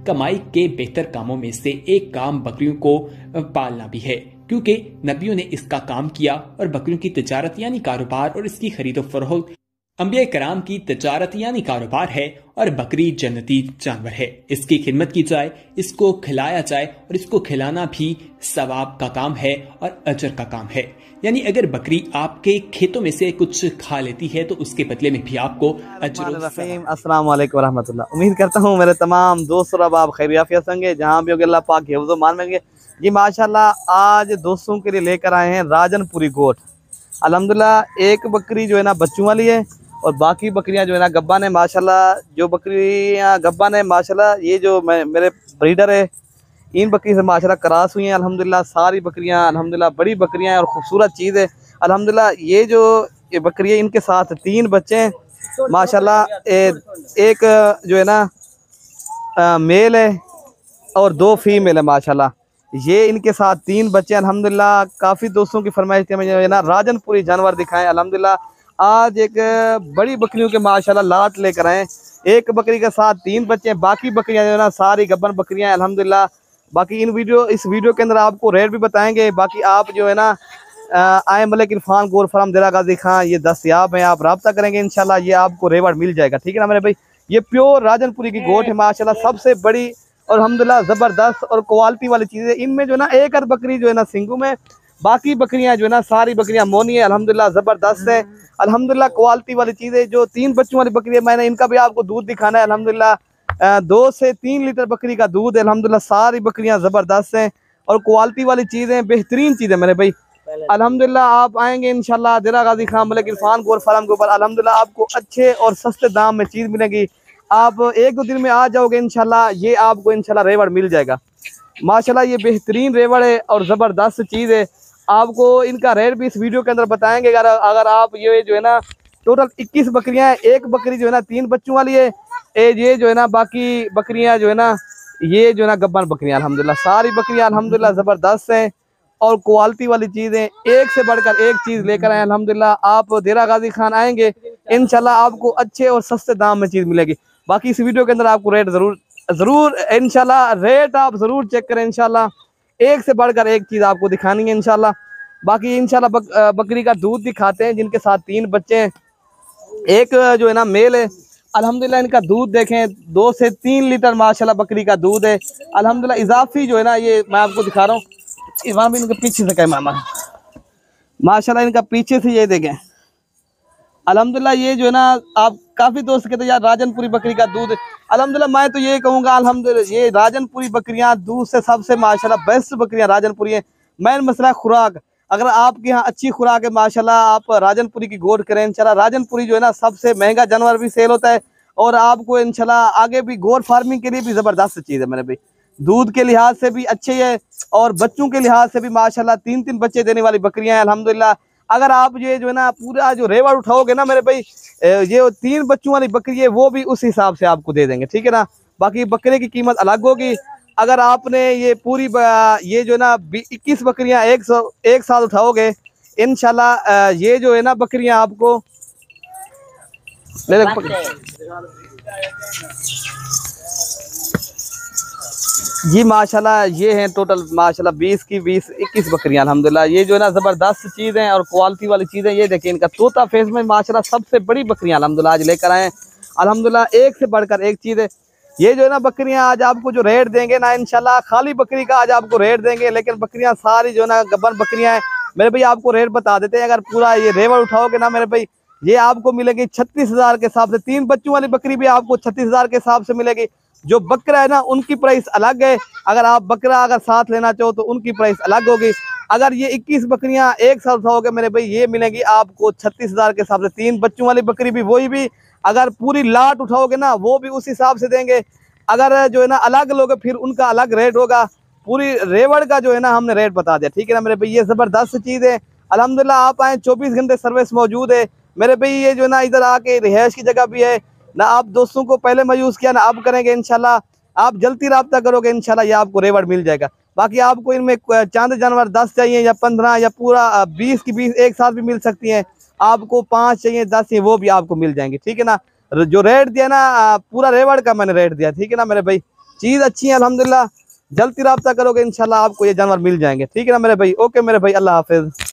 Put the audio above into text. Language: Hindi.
कमाई के बेहतर कामों में से एक काम बकरियों को पालना भी है, क्योंकि नबियों ने इसका काम किया और बकरियों की तिजारत यानी कारोबार और इसकी खरीदो फरोख्त अंबिया कराम की तिजारत यानी कारोबार है और बकरी जन्नती जानवर है। इसकी खिदमत की जाए, इसको खिलाया जाए और इसको खिलाना भी सवाब का काम है और अजर का काम है। यानी अगर बकरी आपके खेतों में से कुछ खा लेती है तो उसके बदले में भी आपको अजर। अस्सलाम वालेकुम रहमतुल्लाह। उम्मीद करता हूँ मेरे तमाम दोस्त और आप खैर आफियत होंगे जहाँ भी होंगे, अल्लाह पाक के हिफ्ज़ मान में जी। माशाल्लाह आज दोस्तों के लिए लेकर आए हैं राजनपुरी गोट। अल्हम्दुलिल्लाह एक बकरी जो है ना बच्चों वाली है और बाकी बकरियां जो है ना गब्बा ने। माशाल्लाह जो बकरियां गब्बा ने माशाल्लाह ये जो मेरे ब्रीडर है इन बकरी से माशाल्लाह क्रॉस हुई हैं। अल्हम्दुलिल्लाह सारी बकरियां अल्हम्दुलिल्लाह बड़ी बकरियां हैं और खूबसूरत चीज़ है। अल्हम्दुलिल्लाह ये जो बकरी है इनके साथ 3 बच्चे हैं माशाल्लाह। एक जो है ना मेल है और 2 फीमेल है माशाल्लाह। ये इनके साथ 3 बच्चे अल्हम्दुलिल्लाह। काफ़ी दोस्तों की फरमाइश थी मुझे ना राजनपुरी जानवर दिखाएं। अल्हम्दुलिल्लाह आज एक बड़ी बकरियों के माशाल्लाह लाट लेकर आए। एक बकरी के साथ 3 बच्चे हैं, बाकी बकरियां जो है ना सारी गब्बन बकरियां हैं अल्हम्दुलिल्लाह। बाकी इस वीडियो के अंदर आपको रेट भी बताएंगे। बाकी आप जो है ना आए मलिक इरफान गोर फार्म देरा गाजी खां ये दस्तयाब हैं, आप रब्ता करेंगे इंशाल्लाह ये आपको रेवड़ मिल जाएगा। ठीक है ना मेरे भाई। ये प्योर राजनपुरी की गोट है माशाल्लाह, सबसे बड़ी और अल्हम्दुलिल्लाह ज़बरदस्त और क्वालिटी वाली चीज़ है। इनमें जो है ना एक आध बकरी जो है ना सिंगू में, बाकी बकरियां जो है ना सारी बकरियां मोनी है अल्हम्दुलिल्लाह ज़बरदस्त है अल्हम्दुलिल्लाह क्वालिटी वाली चीज़ है। जो 3 बच्चों वाली बकरी है मैंने इनका भी आपको दूध दिखाना है अल्हम्दुलिल्लाह। 2 से 3 लीटर बकरी का दूध है अल्हम्दुलिल्लाह। सारी बकरियां ज़बरदस्त हैं और क्वालिटी वाली चीज़ें बेहतरीन चीज़ है मेरे भाई। अल्हम्दुलिल्लाह आप आएंगे इंशाल्लाह देरा गाजी खां मलिक इरफान गोर फार्म के ऊपर अल्हम्दुलिल्लाह आपको अच्छे और सस्ते दाम में चीज़ मिलेगी। आप 1-2 दिन में आ जाओगे इंशाल्लाह ये आपको इंशाल्लाह रेवड़ मिल जाएगा माशाल्लाह। ये बेहतरीन रेवड़ है और ज़बरदस्त चीज़ है। आपको इनका रेट भी इस वीडियो के अंदर बताएंगे। अगर आप ये जो है ना टोटल 21 बकरियां हैं, एक बकरी जो है ना 3 बच्चों वाली है। ये जो है ना बाकी बकरियां जो है ना ये जो है ना गब्बन बकरियां अल्हम्दुलिल्लाह। सारी बकरियां अल्हम्दुलिल्लाह ज़बरदस्त हैं और क्वालिटी वाली चीज़ें एक से बढ़कर एक चीज़ लेकर आए अल्हम्दुलिल्लाह। आप देरा गाजी खान आएंगे इंशाल्लाह आपको अच्छे और सस्ते दाम में चीज़ मिलेगी। बाकी इस वीडियो के अंदर आपको रेट ज़रूर इंशाल्लाह रेट आप ज़रूर चेक करें इंशाल्लाह। एक से बढ़कर एक चीज़ आपको दिखानी है इंशाल्लाह। बाकी इंशाल्लाह बकरी का दूध दिखाते हैं जिनके साथ 3 बच्चे हैं। एक जो है ना मेल है अल्हम्दुलिल्लाह। इनका दूध देखें 2 से 3 लीटर माशाल्लाह बकरी का दूध है अल्हम्दुलिल्लाह। इजाफी जो है ना ये मैं आपको दिखा रहा हूँ वहाँ भी इनके पीछे से कैमरा माशाल्लाह इनका पीछे से ये देखें अल्हम्दुलिल्लाह। ये जो है ना आप काफ़ी दोस्त कहते हैं यार राजनपुरी बकरी का दूध अल्हम्दुलिल्लाह। मैं तो ये कहूँगा अल्हम्दुलिल्लाह ये राजनपुरी बकरियाँ दूध से सबसे माशाल्लाह बेस्ट बकरियाँ राजनपुरी हैं। मेन मसला खुराक, अगर आपके यहाँ अच्छी खुराक है माशाल्लाह आप राजनपुरी की गोट करें इंशाल्लाह। राजनपुरी जो है ना सबसे महंगा जानवर भी सेल होता है और आपको इंशाल्लाह आगे भी गोट फार्मिंग के लिए भी ज़बरदस्त चीज़ है मेरे भाई। दूध के लिहाज से भी अच्छी है और बच्चों के लिहाज से भी माशाल्लाह 3-3 बच्चे देने वाली बकरियाँ हैं अल्हम्दुलिल्लाह। अगर आप ये जो है ना पूरा जो रेवड़ उठाओगे ना मेरे भाई ये 3 बच्चों वाली बकरी है वो भी उस हिसाब से आपको दे देंगे। ठीक है ना। बाकी बकरे की कीमत अलग होगी। अगर आपने ये पूरी ये जो है ना 21 बकरियां एक साल उठाओगे इंशाल्लाह ये जो है ना बकरियां आपको जी माशाल्लाह ये हैं टोटल माशाल्लाह 20 की 21 बकरियां अल्हम्दुलिल्लाह। ये जो है ना ज़बरदस्त चीज़ हैं और क्वालिटी वाली चीज़ें। ये देखिए इनका तोता फेस में माशाल्लाह सबसे बड़ी बकरियां अल्हम्दुलिल्लाह आज लेकर आए अल्हम्दुलिल्लाह। एक से बढ़कर एक चीज़ है। ये जो है ना बकरियां आज आपको जो रेट देंगे ना इंशाल्लाह खाली बकरी का आज आपको रेट देंगे, लेकिन बकरियां सारी जो है ना गब्बन बकरियां हैं मेरे भाई। आपको रेट बता देते हैं। अगर पूरा ये रेवड़ उठाओगे ना मेरे भाई ये आपको मिलेगी 36,000 के हिसाब से। 3 बच्चों वाली बकरी भी आपको 36,000 के हिसाब से मिलेगी। जो बकरा है ना उनकी प्राइस अलग है। अगर आप बकरा अगर साथ लेना चाहो तो उनकी प्राइस अलग होगी। अगर ये 21 बकरियां एक साथ उठाओगे मेरे भाई ये मिलेगी आपको 36,000 के हिसाब से। 3 बच्चों वाली बकरी भी वही भी अगर पूरी लाट उठाओगे ना वो भी उस हिसाब से देंगे। अगर जो है ना अलग लोगे फिर उनका अलग रेट होगा। पूरी रेवड़ का जो है ना हमने रेट बता दिया। ठीक है ना मेरे भाई। ये ज़बरदस्त चीज़ है अल्हम्दुलिल्लाह। आप आए 24 घंटे सर्विस मौजूद है मेरे भाई। ये जो है ना इधर आके रिहाइश की जगह भी है ना। आप दोस्तों को पहले मायूस किया ना अब करेंगे इंशाल्लाह। आप जल्दी रब्ता करोगे इंशाल्लाह ये आपको रेवड़ मिल जाएगा। बाकी आपको इनमें चांद जानवर 10 चाहिए या 15 या पूरा 20 की 20 एक साथ भी मिल सकती हैं। आपको 5 चाहिए 10 चाहिए वो भी आपको मिल जाएंगे। ठीक है ना। जो रेट दिया ना पूरा रेवड़ का मैंने रेट दिया। ठीक है ना मेरे भाई। चीज़ अच्छी है अल्हम्दुलिल्लाह। जल्दी रब्ता करोगे इंशाल्लाह आपको ये जानवर मिल जाएंगे। ठीक है ना मेरे भाई, ओके मेरे भाई, अल्लाह हाफिज।